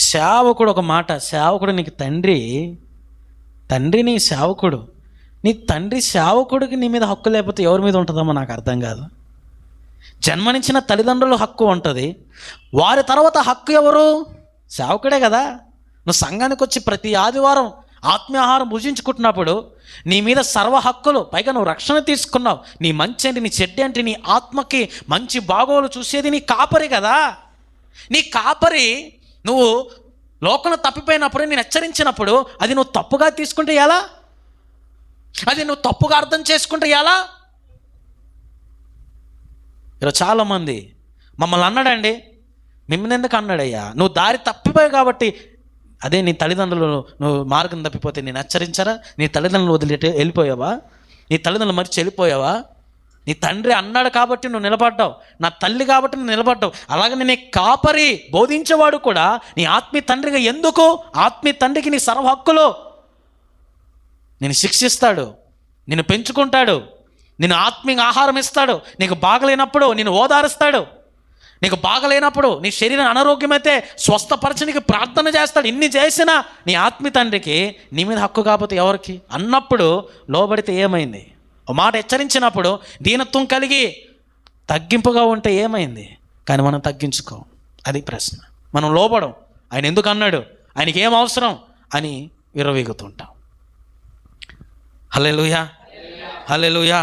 సేవకుడు ఒక మాట, సేవకుడు నీకు తండ్రి నీ సేవకుడు. నీ తండ్రి సేవకుడికి నీ మీద హక్కు లేకపోతే ఎవరి మీద ఉంటుందమ్మా? నాకు అర్థం కాదు. జన్మనిచ్చిన తల్లిదండ్రుల హక్కు ఉంటుంది, వారి తర్వాత హక్కు ఎవరు? సేవకుడే కదా. నువ్వు సంఘానికి వచ్చి ప్రతి ఆదివారం ఆత్మీయాహారం భుజించుకుంటున్నప్పుడు నీ మీద సర్వ హక్కులు, పైగా నువ్వు రక్షణ తీసుకున్నావు. నీ మంచి ఏంటి, నీ చెడ్డ ఏంటి, నీ ఆత్మకి మంచి బాగోలు చూసేది నీ కాపరి కదా. నీ కాపరి నువ్వు లోకంలో తప్పిపోయినప్పుడు, నేను హెచ్చరించినప్పుడు అది నువ్వు తప్పుగా తీసుకుంటే ఎలా? అది నువ్వు తప్పుగా అర్థం చేసుకుంటే ఎలా? ఈరోజు చాలామంది మమ్మల్ని అన్నాడండి, మిమ్మల్ని ఎందుకు అన్నాడయ్యా? నువ్వు దారి తప్పిపోయావు కాబట్టి. అదే నీ తల్లిదండ్రులు నువ్వు మార్గం తప్పిపోతే నేను హెచ్చరించారా? నీ తల్లిదండ్రులు వదిలేటే వెళ్ళిపోయావా? నీ తల్లిదండ్రులు మరిచి వెళ్ళిపోయావా? నీ తండ్రి అన్నాడు కాబట్టి నువ్వు నిలబడ్డావు, నా తల్లి కాబట్టి నువ్వు నిలబడ్డావు. అలాగే నీ కాపరి బోధించేవాడు కూడా నీ ఆత్మీయ తండ్రిగా ఎందుకు? ఆత్మీయ తండ్రికి నీ సర్వ హక్కులు. నేను శిక్షిస్తాడు, నిన్ను పెంచుకుంటాడు, నేను ఆత్మీయ ఆహారం ఇస్తాడు, నీకు బాగలేనప్పుడు నేను ఓదారుస్తాడు, నీకు బాగలేనప్పుడు నీ శరీరం అనారోగ్యమైతే స్వస్థపరచడానికి ప్రార్థన చేస్తాడు. ఇన్ని చేసినా నీ ఆత్మీయ తండ్రికి నీ మీద హక్కు కాకపోతే ఎవరికి అన్నప్పుడు లోబడితే ఏమైంది? ఒక మాట హెచ్చరించినప్పుడు దీనత్వం కలిగి తగ్గింపుగా ఉంటే ఏమైంది? కానీ మనం తగ్గించుకోం. అది ప్రశ్న. మనం లోబడం. ఆయన ఎందుకు అన్నాడు, ఆయనకి ఏం అవసరం అని విర్రవీగుతుంటాం. హల్లెలూయా, హల్లెలూయా.